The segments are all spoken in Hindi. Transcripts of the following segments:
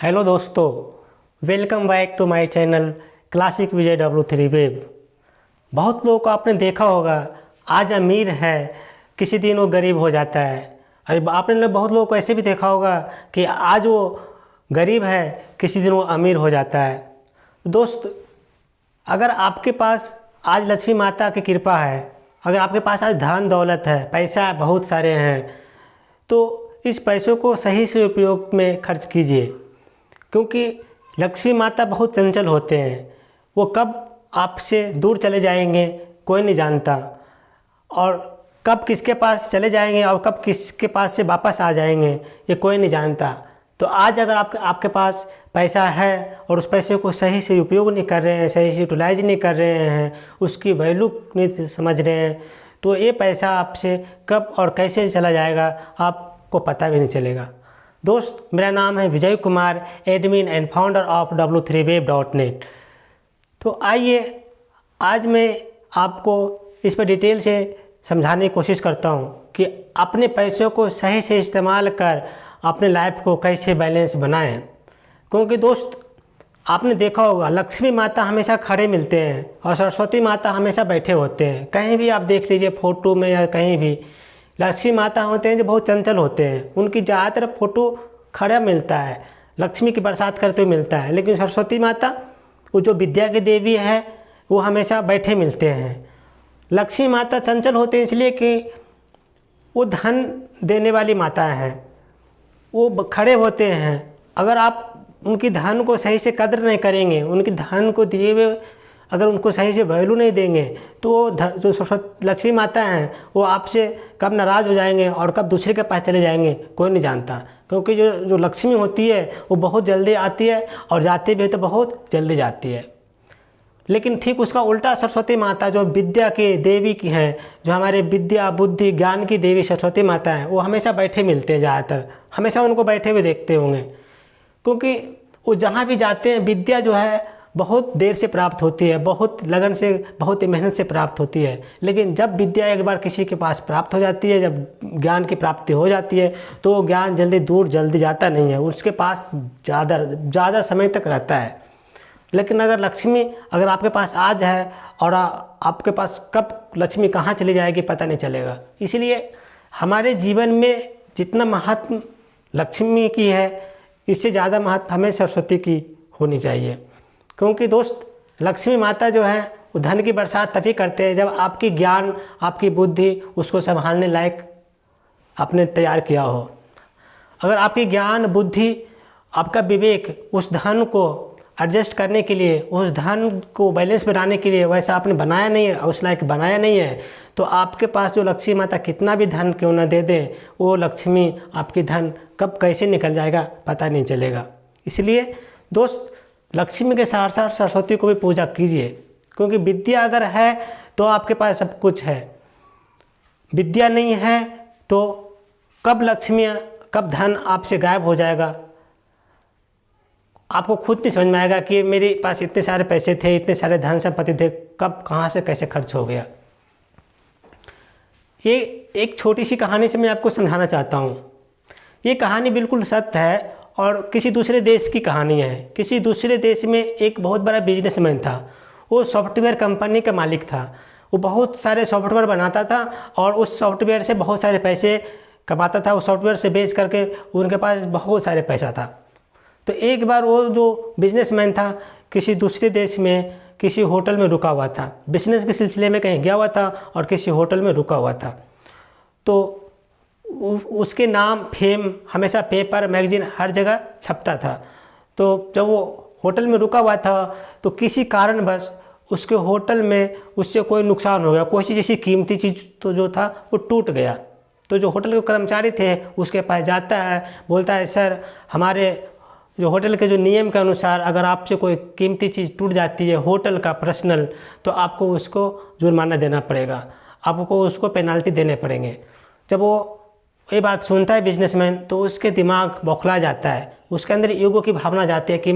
हेलो दोस्तों, welcome back to my channel classic Vijay W3 web. बहुत लोगों को आपने देखा होगा, आज अमीर है किसी दिन वो गरीब हो जाता है। अरे आपने बहुत लोगों को ऐसे भी देखा होगा कि आज वो गरीब है किसी दिन वो अमीर हो जाता है। दोस्त, अगर आपके पास आज लक्ष्मी माता की कृपा है, अगर आपके पास आज धन दौलत है, पैसा बहुत सारे हैं, तो इस पैसों को सही से उपयोग में खर्च कीजिए। क्योंकि लक्ष्मी माता बहुत चंचल होते हैं, वो कब आपसे दूर चले जाएंगे कोई नहीं जानता, और कब किसके पास चले जाएंगे और कब किसके पास से वापस आ जाएंगे ये कोई नहीं जानता। तो आज अगर आपके पास पैसा है और उस पैसे को सही से उपयोग नहीं कर रहे हैं, सही से यूटिलाइज नहीं कर रहे हैं, उसकी वैल्यू नहीं समझ रहे हैं, तो ये पैसा आपसे कब और कैसे चला जाएगा आपको पता भी नहीं चलेगा। दोस्त, मेरा नाम है Vijay Kumar, admin and founder of W3web.net। तो आइए आज मैं आपको इस पर डिटेल से समझाने की कोशिश करता हूँ कि अपने पैसों को सही से इस्तेमाल कर अपने लाइफ को कैसे बैलेंस बनाएं। क्योंकि दोस्त, आपने देखा होगा लक्ष्मी माता हमेशा खड़े मिलते हैं और सरस्वती माता हमेशा बैठे होते हैं। कहीं भी आप देख लीजिए, फ़ोटो में या कहीं भी लक्ष्मी माता होते हैं जो बहुत चंचल होते हैं, उनकी ज़्यादातर फोटो खड़ा मिलता है, लक्ष्मी की बरसात करते हुए मिलता है। लेकिन सरस्वती माता, वो जो विद्या की देवी है, वो हमेशा बैठे मिलते हैं। लक्ष्मी माता चंचल होते हैं इसलिए कि वो धन देने वाली माता हैं, वो खड़े होते हैं। अगर आप उनकी धन को सही से कदर नहीं करेंगे, उनकी धन को दिए हुए अगर उनको सही से वैल्यू नहीं देंगे, तो वो जो सरस्वती लक्ष्मी माता हैं वो आपसे कब नाराज़ हो जाएंगे और कब दूसरे के पास चले जाएंगे कोई नहीं जानता। क्योंकि जो लक्ष्मी होती है वो बहुत जल्दी आती है और जाती भी है तो बहुत जल्दी जाती है। लेकिन ठीक उसका उल्टा सरस्वती माता जो विद्या के देवी की हैं, जो हमारे विद्या बुद्धि ज्ञान की देवी सरस्वती माता हैं, वो हमेशा बैठे मिलते हैं। ज़्यादातर हमेशा उनको बैठे हुए देखते होंगे, क्योंकि वो जहाँ भी जाते हैं विद्या जो है बहुत देर से प्राप्त होती है, बहुत लगन से, बहुत मेहनत से प्राप्त होती है। लेकिन जब विद्या एक बार किसी के पास प्राप्त हो जाती है, जब ज्ञान की प्राप्ति हो जाती है, तो वो ज्ञान जल्दी जाता नहीं है, उसके पास ज़्यादा समय तक रहता है। लेकिन अगर लक्ष्मी अगर आपके पास आज है और आपके पास कब लक्ष्मी कहाँ चली जाएगी पता नहीं चलेगा। इसलिए हमारे जीवन में जितना महत्व लक्ष्मी की है, इससे ज़्यादा महत्व हमें सरस्वती की होनी चाहिए। क्योंकि दोस्त, लक्ष्मी माता जो है वो धन की बरसात तभी करते हैं जब आपकी ज्ञान, आपकी बुद्धि उसको संभालने लायक आपने तैयार किया हो। अगर आपकी ज्ञान बुद्धि, आपका विवेक उस धन को एडजस्ट करने के लिए, उस धन को बैलेंस बनाने के लिए वैसा आपने बनाया नहीं है, उस लायक बनाया नहीं है, तो आपके पास जो लक्ष्मी माता कितना भी धन क्यों ना दे दें, वो लक्ष्मी आपकी धन कब कैसे निकल जाएगा पता नहीं चलेगा। इसलिए दोस्त, लक्ष्मी के साथ साथ सरस्वती को भी पूजा कीजिए। क्योंकि विद्या अगर है तो आपके पास सब कुछ है, विद्या नहीं है तो कब लक्ष्मी, कब धन आपसे गायब हो जाएगा आपको खुद नहीं समझ में आएगा कि मेरे पास इतने सारे पैसे थे, इतने सारे धन संपत्ति थे, कब कहाँ से कैसे खर्च हो गया। ये एक छोटी सी कहानी से मैं आपको समझाना चाहता हूँ। ये कहानी बिल्कुल सत्य है और किसी दूसरे देश की कहानी है। किसी दूसरे देश में एक बहुत बड़ा बिजनेसमैन था, वो सॉफ्टवेयर कंपनी का मालिक था। वो बहुत सारे सॉफ्टवेयर बनाता था और उस सॉफ्टवेयर से बहुत सारे पैसे कमाता था। उस सॉफ्टवेयर से बेच करके उनके पास बहुत सारे पैसा था। तो एक बार वो जो बिजनेसमैन था किसी दूसरे देश में किसी होटल में रुका हुआ था, बिजनेस के सिलसिले में कहीं गया हुआ था और किसी होटल में रुका हुआ था। तो उसके नाम फेम हमेशा पेपर मैगजीन हर जगह छपता था। तो जब वो होटल में रुका हुआ था तो किसी कारणवश उसके होटल में उससे कोई नुकसान हो गया, कोई चीज़ जैसी कीमती चीज़ तो जो था वो टूट गया। तो जो होटल के कर्मचारी थे उसके पास जाता है, बोलता है, सर हमारे जो होटल के जो नियम के अनुसार अगर आपसे कोई कीमती चीज़ टूट जाती है होटल का पर्सनल, तो आपको उसको जुर्माना देना पड़ेगा, आपको उसको पेनाल्टी देने पड़ेंगे। जब वो ये बात सुनता है बिजनेसमैन तो उसके दिमाग बौखला जाता है, उसके अंदर ईगो की भावना जाती है कि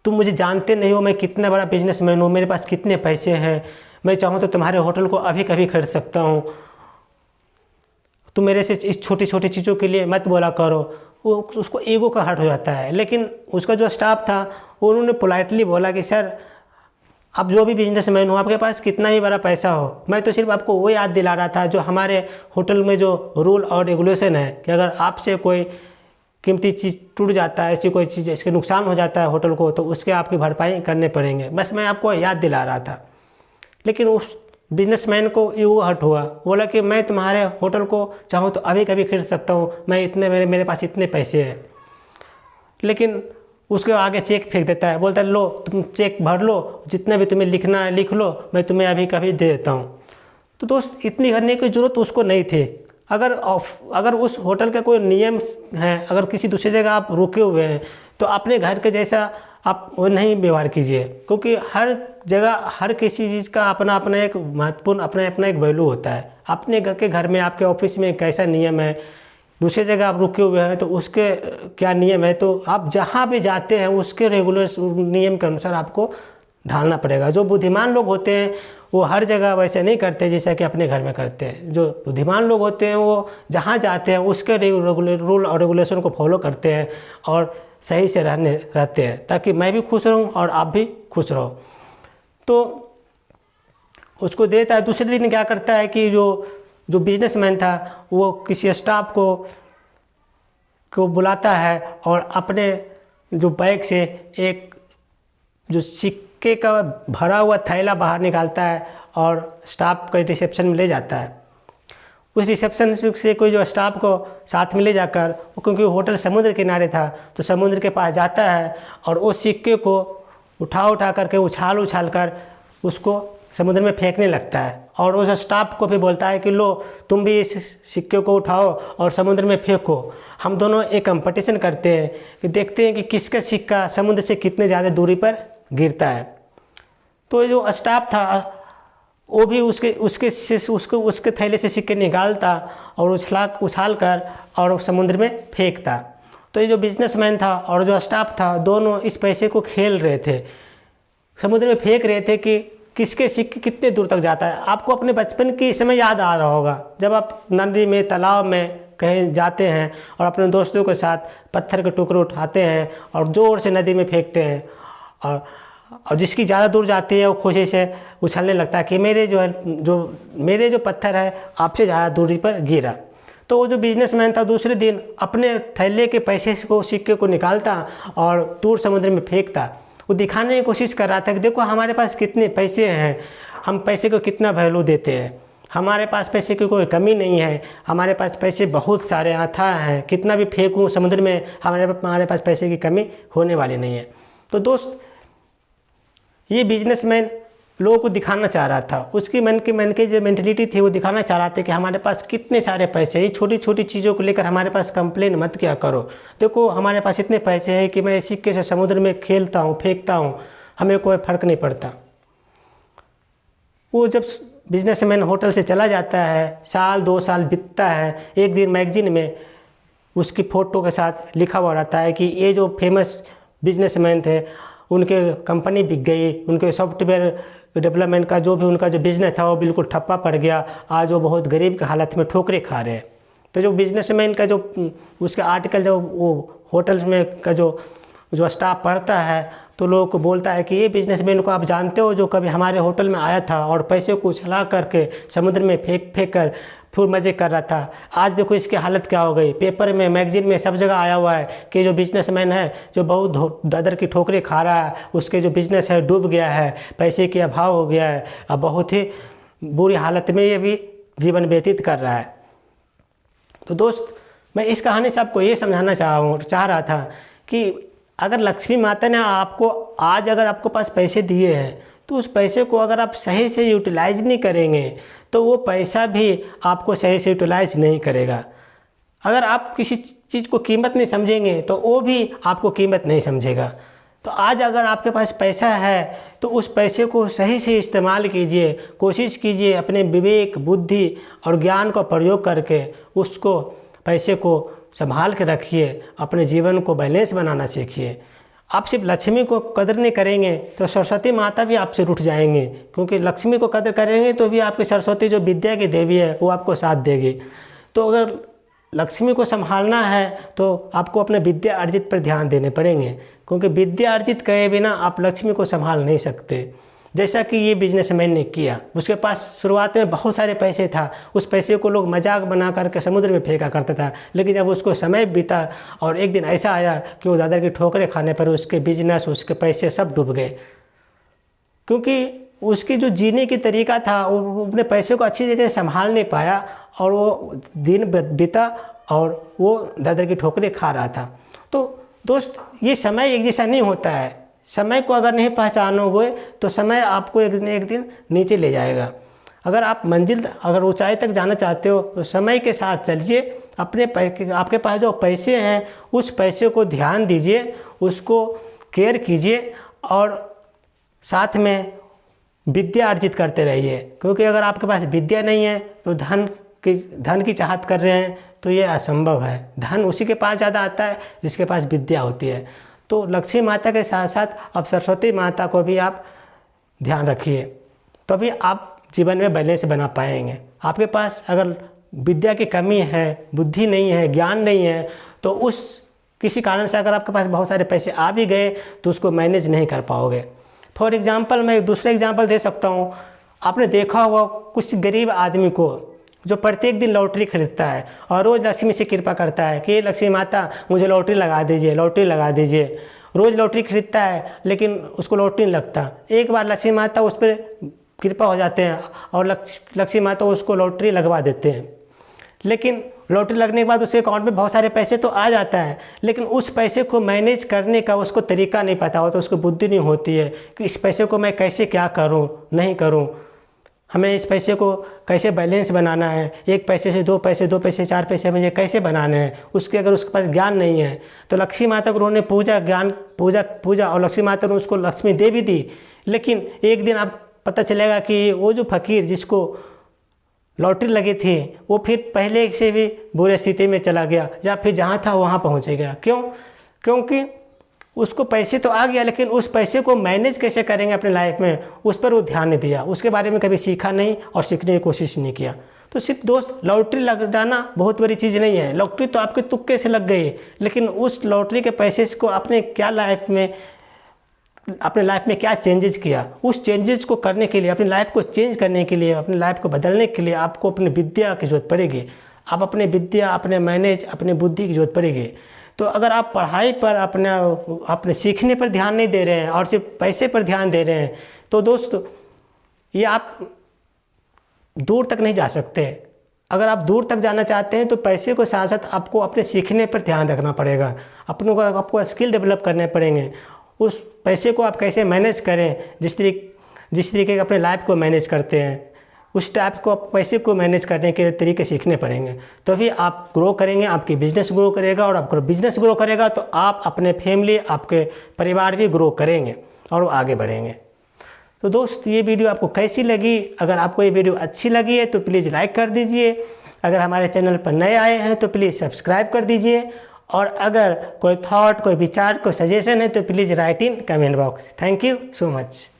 तुम मुझे जानते नहीं हो, मैं कितना बड़ा बिजनेसमैन हूँ, मेरे पास कितने पैसे हैं, मैं चाहूँ तो तुम्हारे होटल को अभी कभी खरीद सकता हूँ, तुम मेरे से इस छोटी छोटी चीज़ों के लिए मत बोला करो। वो उसको ईगो का हर्ट हो जाता है। लेकिन उसका जो स्टाफ था उन्होंने पोलाइटली बोला कि सर आप जो भी बिजनेसमैन हो, आपके पास कितना ही बड़ा पैसा हो, मैं तो सिर्फ आपको वो याद दिला रहा था जो हमारे होटल में जो रूल और रेगुलेशन है कि अगर आपसे कोई कीमती चीज़ टूट जाता है, ऐसी कोई चीज़ इसके नुकसान हो जाता है होटल को, तो उसके आपकी भरपाई करने पड़ेंगे, बस मैं आपको याद दिला रहा था। लेकिन उस बिजनेसमैन को ईगो हर्ट हुआ, बोला कि मैं तुम्हारे होटल को चाहूँ तो अभी कभी खरीद सकता हूँ, मैं इतने मेरे पास इतने पैसे हैं। लेकिन उसके आगे चेक फेंक देता है, बोलता है लो तुम चेक भर लो, जितना भी तुम्हें लिखना है लिख लो, मैं तुम्हें अभी कभी दे देता हूँ। तो दोस्त इतनी करने की ज़रूरत उसको नहीं थी। अगर उस होटल का कोई नियम है, अगर किसी दूसरी जगह आप रुके हुए हैं तो अपने घर के जैसा आप वो नहीं व्यवहार कीजिए, क्योंकि हर जगह हर किसी चीज़ का अपना अपना एक महत्वपूर्ण अपना अपना एक वैल्यू होता है। अपने घर में आपके ऑफिस में कैसा नियम है, दूसरी जगह आप रुके हुए हैं तो उसके क्या नियम है, तो आप जहाँ भी जाते हैं उसके रेगुलर नियम के अनुसार आपको ढालना पड़ेगा। जो बुद्धिमान लोग होते हैं वो हर जगह वैसे नहीं करते जैसा कि अपने घर में करते हैं। जो बुद्धिमान लोग होते हैं वो जहाँ जाते हैं उसके रूल और रेगुलेशन को फॉलो करते हैं और सही से रहते हैं, ताकि मैं भी खुश रहूँ और आप भी खुश रहो। तो उसको देता है। दूसरे दिन क्या करता है कि जो बिजनेसमैन था वो किसी स्टाफ को बुलाता है और अपने जो बैग से एक जो सिक्के का भरा हुआ थैला बाहर निकालता है और स्टाफ के रिसेप्शन में ले जाता है। उस रिसेप्शन से कोई जो स्टाफ को साथ में ले जाकर, क्योंकि होटल समुद्र किनारे था, तो समुद्र के पास जाता है और उस सिक्के को उठा करके उछाल कर उसको समुद्र में फेंकने लगता है। और उस स्टाफ को भी बोलता है कि लो तुम भी इस सिक्के को उठाओ और समुद्र में फेंको। हम दोनों एक कंपटीशन करते हैं कि देखते हैं कि किसका सिक्का समुद्र से कितने ज़्यादा दूरी पर गिरता है। तो जो स्टाफ था वो भी उसके थैले से सिक्के निकालता और उछाल कर और समुद्र में फेंकता। तो ये जो बिजनेसमैन था और जो स्टाफ था दोनों इस पैसे को खेल रहे थे, समुद्र में फेंक रहे थे कि किसके सिक्के कितने दूर तक जाता है। आपको अपने बचपन की समय याद आ रहा होगा, जब आप नदी में तालाब में कहीं जाते हैं और अपने दोस्तों के साथ पत्थर के टुकड़े उठाते हैं और ज़ोर से नदी में फेंकते हैं और जिसकी ज़्यादा दूर जाती है वो खुशी से उछलने लगता है कि मेरे जो पत्थर है आपसे ज़्यादा दूरी पर गिरा। तो वो जो बिजनेसमैन था दूसरे दिन अपने थैले के पैसे को सिक्के को निकालता और दूर समुद्र में फेंकता। वो दिखाने की कोशिश कर रहा था कि देखो हमारे पास कितने पैसे हैं, हम पैसे को कितना वैल्यू देते हैं, हमारे पास पैसे की कोई कमी नहीं है, हमारे पास पैसे बहुत सारे अथाह हैं, कितना भी फेंकूँ समुद्र में हमारे पास पैसे की कमी होने वाली नहीं है। तो दोस्त ये बिजनेसमैन लोगों को दिखाना चाह रहा था, उसकी मन की जो मेंटलिटी थी वो दिखाना चाह रहा था कि हमारे पास कितने सारे पैसे हैं, छोटी छोटी चीज़ों को लेकर हमारे पास कंप्लेन मत किया करो, देखो हमारे पास इतने पैसे हैं कि मैं सिक्के से समुद्र में खेलता हूँ फेंकता हूँ, हमें कोई फ़र्क नहीं पड़ता। वो जब बिजनेसमैन होटल से चला जाता है, साल 2 साल बीतता है, एक दिन मैगजीन में उसकी फ़ोटो के साथ लिखा हुआ रहता है कि ये जो फेमस बिजनेसमैन थे उनके कंपनी बिक गई, उनके सॉफ्टवेयर डेवलपमेंट का जो भी उनका जो बिज़नेस था वो बिल्कुल ठप्पा पड़ गया, आज वो बहुत गरीब की हालत में ठोकरें खा रहे हैं। तो जो बिजनेसमैन का जो उसका आर्टिकल जो वो होटल में का जो स्टाफ पढ़ता है तो लोगों को बोलता है कि ये बिजनेसमैन को आप जानते हो जो कभी हमारे होटल में आया था और पैसे को उछला करके समुद्र में फेंक कर फुल मज़े कर रहा था, आज देखो इसकी हालत क्या हो गई। पेपर में मैगजीन में सब जगह आया हुआ है कि जो बिजनेसमैन है जो बहुत दादर की ठोकरें खा रहा है, उसके जो बिज़नेस है डूब गया है, पैसे की अभाव हो गया है, अब बहुत ही बुरी हालत में ये भी जीवन व्यतीत कर रहा है। तो दोस्त मैं इस कहानी से आपको ये समझाना चाह रहा था कि अगर लक्ष्मी माता ने आपको आज अगर आपको पास पैसे दिए हैं तो उस पैसे को अगर आप सही से यूटिलाइज नहीं करेंगे तो वो पैसा भी आपको सही से यूटिलाइज नहीं करेगा। अगर आप किसी चीज़ को कीमत नहीं समझेंगे तो वो भी आपको कीमत नहीं समझेगा। तो आज अगर आपके पास पैसा है तो उस पैसे को सही से इस्तेमाल कीजिए, कोशिश कीजिए अपने विवेक बुद्धि और ज्ञान का प्रयोग करके उसको पैसे को संभाल के रखिए, अपने जीवन को बैलेंस बनाना सीखिए। आप सिर्फ लक्ष्मी को कदर नहीं करेंगे तो सरस्वती माता भी आपसे रूठ जाएंगे, क्योंकि लक्ष्मी को कदर करेंगे तो भी आपकी सरस्वती जो विद्या की देवी है वो आपको साथ देगी। तो अगर लक्ष्मी को संभालना है तो आपको अपने विद्या अर्जित पर ध्यान देने पड़ेंगे, क्योंकि विद्या अर्जित करे बिना आप लक्ष्मी को संभाल नहीं सकते। जैसा कि ये बिजनेसमैन ने किया, उसके पास शुरुआत में बहुत सारे पैसे था, उस पैसे को लोग मजाक बना करके समुद्र में फेंका करता था, लेकिन जब उसको समय बीता और एक दिन ऐसा आया कि वो दादा की ठोकरें खाने पर उसके बिजनेस, उसके पैसे सब डूब गए, क्योंकि उसकी जो जीने की तरीका था वो अपने पैसे को अच्छी जगह संभाल नहीं पाया और वो दिन बीता और वो दादा की ठोकरें खा रहा था। तो दोस्त, ये समय एक जैसा नहीं होता है। समय को अगर नहीं पहचानोगे तो समय आपको एक दिन नीचे ले जाएगा। अगर आप अगर ऊंचाई तक जाना चाहते हो तो समय के साथ चलिए। आपके पास जो पैसे हैं उस पैसे को ध्यान दीजिए, उसको केयर कीजिए और साथ में विद्या अर्जित करते रहिए, क्योंकि अगर आपके पास विद्या नहीं है तो धन की चाहत कर रहे हैं तो ये असंभव है। धन उसी के पास ज़्यादा आता है जिसके पास विद्या होती है। तो लक्ष्मी माता के साथ साथ अब सरस्वती माता को भी आप ध्यान रखिए, तभी आप जीवन में बैलेंस बना पाएंगे। आपके पास अगर विद्या की कमी है, बुद्धि नहीं है, ज्ञान नहीं है, तो किसी कारण से अगर आपके पास बहुत सारे पैसे आ भी गए तो उसको मैनेज नहीं कर पाओगे। फॉर एग्जाम्पल, मैं एक दूसरा एग्जाम्पल दे सकता हूँ। आपने देखा होगा कुछ गरीब आदमी को जो प्रत्येक दिन लॉटरी खरीदता है और रोज़ लक्ष्मी से कृपा करता है कि लक्ष्मी माता मुझे लॉटरी लगा दीजिए, लॉटरी लगा दीजिए। रोज़ लॉटरी खरीदता है लेकिन उसको लॉटरी नहीं लगता। एक बार लक्ष्मी माता उस पर कृपा हो जाते हैं और लक्ष्मी माता उसको लॉटरी लगवा देते हैं। लेकिन लॉटरी लगने के बाद उसके अकाउंट में बहुत सारे पैसे तो आ जाता है, लेकिन उस पैसे को मैनेज करने का उसको तरीका नहीं पता होता, उसको बुद्धि नहीं होती है कि इस पैसे को मैं कैसे क्या करूं, नहीं करूं, हमें इस पैसे को कैसे बैलेंस बनाना है, एक पैसे से दो पैसे, दो पैसे चार पैसे मुझे कैसे बनाने हैं। अगर उसके पास ज्ञान नहीं है तो लक्ष्मी माता को उन्होंने पूजा और लक्ष्मी माता ने उसको लक्ष्मी दे भी दी। लेकिन एक दिन आप पता चलेगा कि वो जो फकीर जिसको लॉटरी लगी थी वो फिर पहले से भी बुरे स्थिति में चला गया, या फिर जहाँ था वहाँ पहुँच गया। क्योंकि उसको पैसे तो आ गया, लेकिन उस पैसे को मैनेज कैसे करेंगे अपने लाइफ में, उस पर वो ध्यान नहीं दिया, उसके बारे में कभी सीखा नहीं और सीखने की कोशिश नहीं किया। तो सिर्फ दोस्त, लॉटरी लग जाना बहुत बड़ी चीज़ नहीं है। लॉटरी तो आपके तुक्के से लग गई, लेकिन उस लॉटरी के पैसे को अपने लाइफ में क्या चेंजेस किया, उस चेंजेस को करने के लिए, अपनी लाइफ को चेंज करने के लिए, अपनी लाइफ को बदलने के लिए आपको अपनी विद्या की जरूरत पड़ेगी। आप अपने विद्या, अपने मैनेज, अपने बुद्धि की जरूरत पड़ेगी। तो अगर आप पढ़ाई पर अपने सीखने पर ध्यान नहीं दे रहे हैं और सिर्फ पैसे पर ध्यान दे रहे हैं तो दोस्त, ये आप दूर तक नहीं जा सकते। अगर आप दूर तक जाना चाहते हैं तो पैसे को साथ साथ आपको अपने सीखने पर ध्यान रखना पड़ेगा, आपको स्किल डेवलप करने पड़ेंगे। उस पैसे को आप कैसे मैनेज करें, जिस तरीके के अपने लाइफ को मैनेज करते हैं, उस टाइप को आप पैसे को मैनेज करने के तरीके सीखने पड़ेंगे। तभी आप ग्रो करेंगे, आपकी बिजनेस ग्रो करेगा, और आपका बिजनेस ग्रो करेगा तो आप अपने फैमिली, आपके परिवार भी ग्रो करेंगे और वो आगे बढ़ेंगे। तो दोस्त, ये वीडियो आपको कैसी लगी? अगर आपको ये वीडियो अच्छी लगी है तो प्लीज़ लाइक कर दीजिए। अगर हमारे चैनल पर नए आए हैं तो प्लीज़ सब्सक्राइब कर दीजिए। और अगर कोई थॉट, कोई विचार, कोई सजेशन है तो please write in comment box. Thank you so much.